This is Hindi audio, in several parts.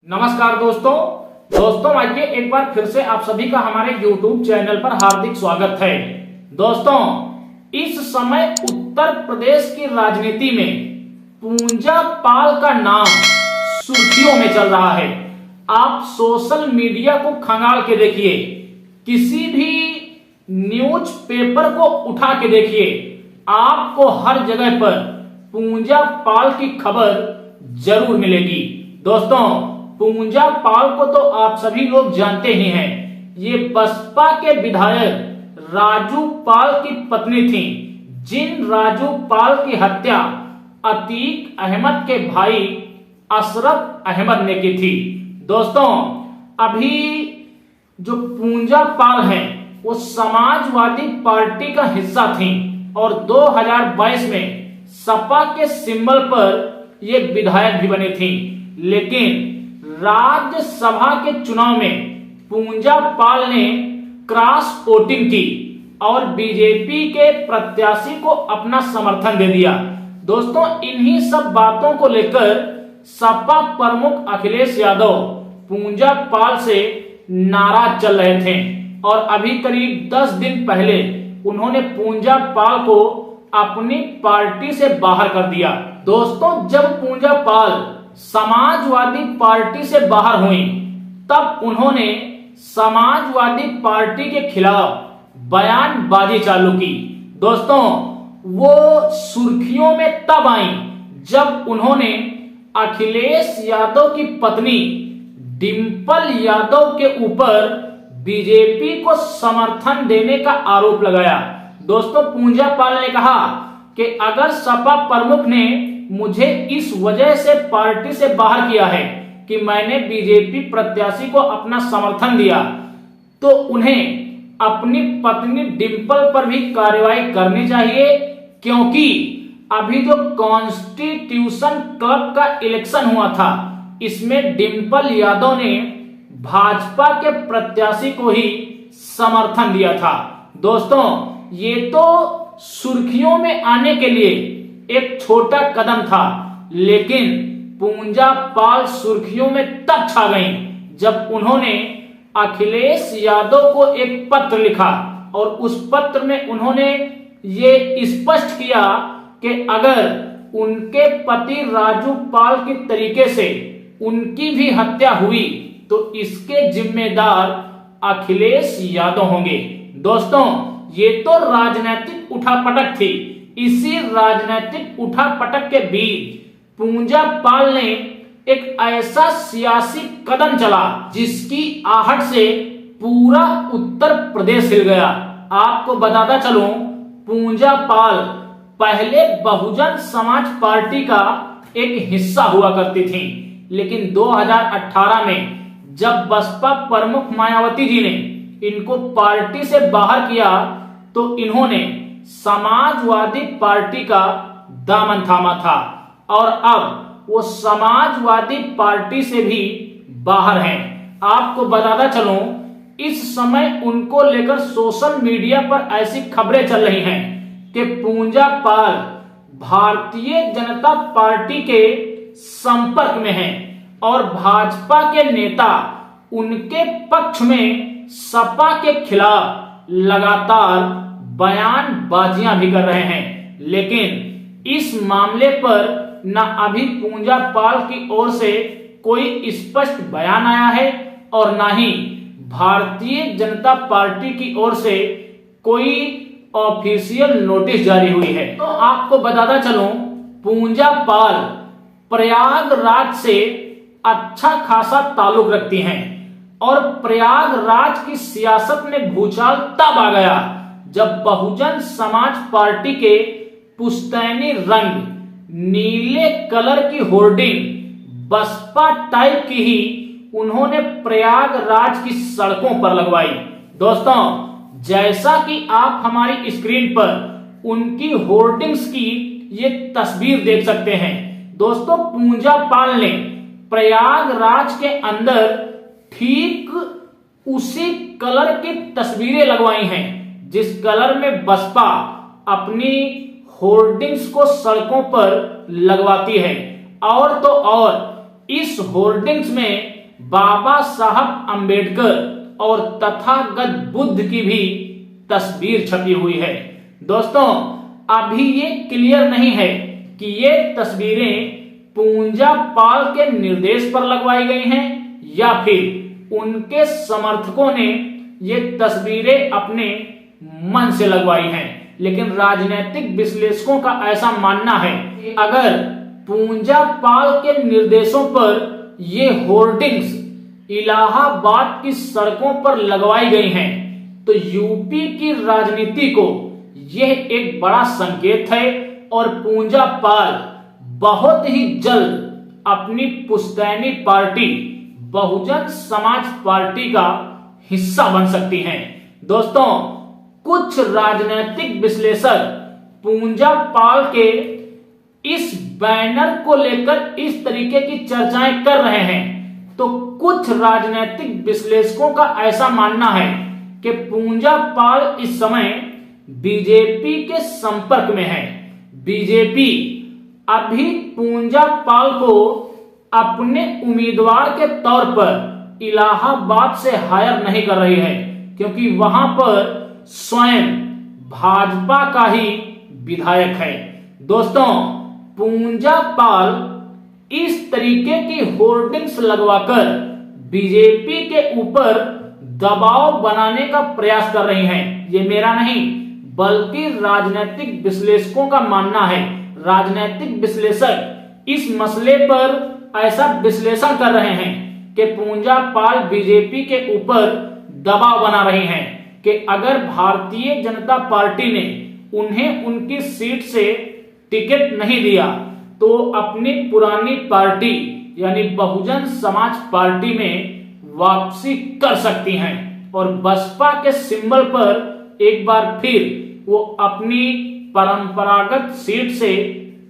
नमस्कार दोस्तों आइए एक बार फिर से आप सभी का हमारे YouTube चैनल पर हार्दिक स्वागत है। दोस्तों, इस समय उत्तर प्रदेश की राजनीति में पूंजा पाल का नाम सुर्खियों में चल रहा है। आप सोशल मीडिया को खंगाल के देखिए, किसी भी न्यूज पेपर को उठा के देखिए, आपको हर जगह पर पूंजा पाल की खबर जरूर मिलेगी। दोस्तों, पूंजा पाल को तो आप सभी लोग जानते ही हैं। ये बसपा के विधायक राजू पाल की पत्नी थी, जिन राजू पाल की हत्या अतीक अहमद के भाई अशरफ अहमद ने की थी। दोस्तों, अभी जो पूंजा पाल है वो समाजवादी पार्टी का हिस्सा थी और 2022 में सपा के सिंबल पर ये विधायक भी बनी थी। लेकिन राज्यसभा के चुनाव में पूंजा पाल ने क्रॉस वोटिंग की और बीजेपी के प्रत्याशी को अपना समर्थन दे दिया। दोस्तों, इन्हीं सब बातों को लेकर सपा प्रमुख अखिलेश यादव पूंजा पाल से नाराज चल रहे थे और अभी करीब 10 दिन पहले उन्होंने पूंजा पाल को अपनी पार्टी से बाहर कर दिया। दोस्तों, जब पूंजा पाल समाजवादी पार्टी से बाहर हुई तब उन्होंने समाजवादी पार्टी के खिलाफ बयानबाजी चालू की। दोस्तों, वो सुर्खियों में तब आई जब उन्होंने अखिलेश यादव की पत्नी डिंपल यादव के ऊपर बीजेपी को समर्थन देने का आरोप लगाया। दोस्तों, पूंजा पाल ने कहा कि अगर सपा प्रमुख ने मुझे इस वजह से पार्टी से बाहर किया है कि मैंने बीजेपी प्रत्याशी को अपना समर्थन दिया, तो उन्हें अपनी पत्नी डिंपल पर भी कार्रवाई करनी चाहिए, क्योंकि अभी जो कॉन्स्टिट्यूशन क्लब का इलेक्शन हुआ था इसमें डिंपल यादव ने भाजपा के प्रत्याशी को ही समर्थन दिया था। दोस्तों, ये तो सुर्खियों में आने के लिए एक छोटा कदम था, लेकिन पूंजा पाल सुर्खियों में तब छा गई जब उन्होंने अखिलेश यादव को एक पत्र लिखा और उस पत्र में उन्होंने ये स्पष्ट किया कि अगर उनके पति राजू पाल के तरीके से उनकी भी हत्या हुई तो इसके जिम्मेदार अखिलेश यादव होंगे। दोस्तों, ये तो राजनीतिक उठापटक थी। इसी राजनीतिक उठापटक के बीच पूंजा पाल ने एक ऐसा सियासी कदम चला जिसकी आहट से पूरा उत्तर प्रदेश हिल गया। आपको बताता चलूं, पूंजा पाल पहले बहुजन समाज पार्टी का एक हिस्सा हुआ करती थी, लेकिन 2018 में जब बसपा प्रमुख मायावती जी ने इनको पार्टी से बाहर किया तो इन्होंने समाजवादी पार्टी का दामन थामा था और अब वो समाजवादी पार्टी से भी बाहर हैं। आपको बताता चलूं, इस समय उनको लेकर सोशल मीडिया पर ऐसी खबरें चल रही हैं कि पूंजा पाल भारतीय जनता पार्टी के संपर्क में हैं और भाजपा के नेता उनके पक्ष में सपा के खिलाफ लगातार बयानबाजियां भी कर रहे हैं। लेकिन इस मामले पर न अभी पूंजा पाल की ओर से कोई स्पष्ट बयान आया है और न ही भारतीय जनता पार्टी की ओर से कोई ऑफिशियल नोटिस जारी हुई है। तो आपको बताता चलूं, पूंजा पाल प्रयागराज से अच्छा खासा ताल्लुक रखती हैं और प्रयागराज की सियासत में भूचाल तब आ गया जब बहुजन समाज पार्टी के पुश्तैनी रंग नीले कलर की होर्डिंग बसपा टाइप की ही उन्होंने प्रयागराज की सड़कों पर लगवाई। दोस्तों, जैसा कि आप हमारी स्क्रीन पर उनकी होर्डिंग्स की ये तस्वीर देख सकते हैं। दोस्तों, पूंजा पाल ने प्रयागराज के अंदर ठीक उसी कलर की तस्वीरें लगवाई हैं जिस कलर में बसपा अपनी होर्डिंग्स को सड़कों पर लगवाती है। और तो और इस होर्डिंग्स में बाबा साहब अंबेडकर और तथागत बुद्ध की भी तस्वीर छपी हुई है। दोस्तों, अभी ये क्लियर नहीं है कि ये तस्वीरें पूंजा पाल के निर्देश पर लगवाई गई हैं या फिर उनके समर्थकों ने ये तस्वीरें अपने मन से लगवाई हैं। लेकिन राजनीतिक विश्लेषकों का ऐसा मानना है कि अगर पूंजा पाल के निर्देशों पर ये होर्डिंग्स इलाहाबाद की सड़कों पर लगवाई गई हैं तो यूपी की राजनीति को यह एक बड़ा संकेत है और पूंजा पाल बहुत ही जल्द अपनी पुश्तैनी पार्टी बहुजन समाज पार्टी का हिस्सा बन सकती हैं। दोस्तों, कुछ राजनीतिक विश्लेषक पूंजा पाल के इस बैनर को लेकर इस तरीके की चर्चाएं कर रहे हैं तो कुछ राजनीतिक विश्लेषकों का ऐसा मानना है कि पूंजा पाल इस समय बीजेपी के संपर्क में है। बीजेपी अभी पूंजा पाल को अपने उम्मीदवार के तौर पर इलाहाबाद से हायर नहीं कर रही है क्योंकि वहां पर स्वयं भाजपा का ही विधायक है। दोस्तों, पूंजा पाल इस तरीके की होर्डिंग्स लगवाकर बीजेपी के ऊपर दबाव बनाने का प्रयास कर रही हैं। ये मेरा नहीं बल्कि राजनीतिक विश्लेषकों का मानना है। राजनीतिक विश्लेषक इस मसले पर ऐसा विश्लेषण कर रहे हैं कि पूंजा पाल बीजेपी के ऊपर दबाव बना रही हैं कि अगर भारतीय जनता पार्टी ने उन्हें उनकी सीट से टिकट नहीं दिया तो अपनी पुरानी पार्टी यानी बहुजन समाज पार्टी में वापसी कर सकती हैं और बसपा के सिंबल पर एक बार फिर वो अपनी परंपरागत सीट से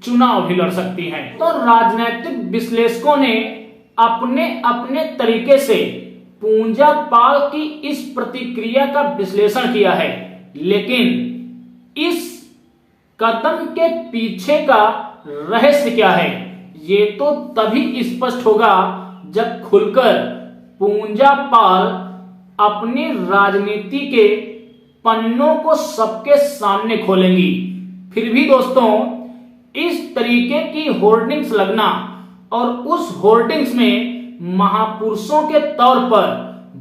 चुनाव भी लड़ सकती हैं। तो राजनीतिक विश्लेषकों ने अपने अपने तरीके से पूंजा पाल की इस प्रतिक्रिया का विश्लेषण किया है, लेकिन इस कदम के पीछे का रहस्य क्या है ये तो तभी स्पष्ट होगा जब खुलकर पूंजा पाल अपनी राजनीति के पन्नों को सबके सामने खोलेंगी। फिर भी दोस्तों, इस तरीके की होर्डिंग्स लगना और उस होर्डिंग्स में महापुरुषों के तौर पर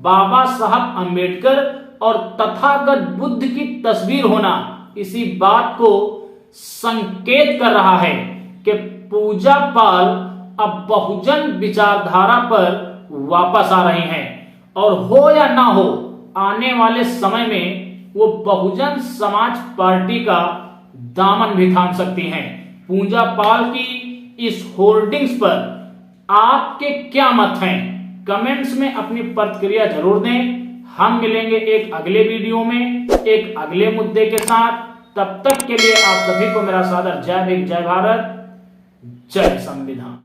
बाबा साहब अंबेडकर और तथागत बुद्ध की तस्वीर होना इसी बात को संकेत कर रहा है कि पूंजा पाल अब बहुजन विचारधारा पर वापस आ रहे हैं और हो या ना हो आने वाले समय में वो बहुजन समाज पार्टी का दामन भी थाम सकती हैं। पूंजा पाल की इस होर्डिंग्स पर आपके क्या मत हैं? कमेंट्स में अपनी प्रतिक्रिया जरूर दें। हम मिलेंगे एक अगले वीडियो में एक अगले मुद्दे के साथ। तब तक के लिए आप सभी को मेरा सादर जय भीम, जय भारत, जय संविधान।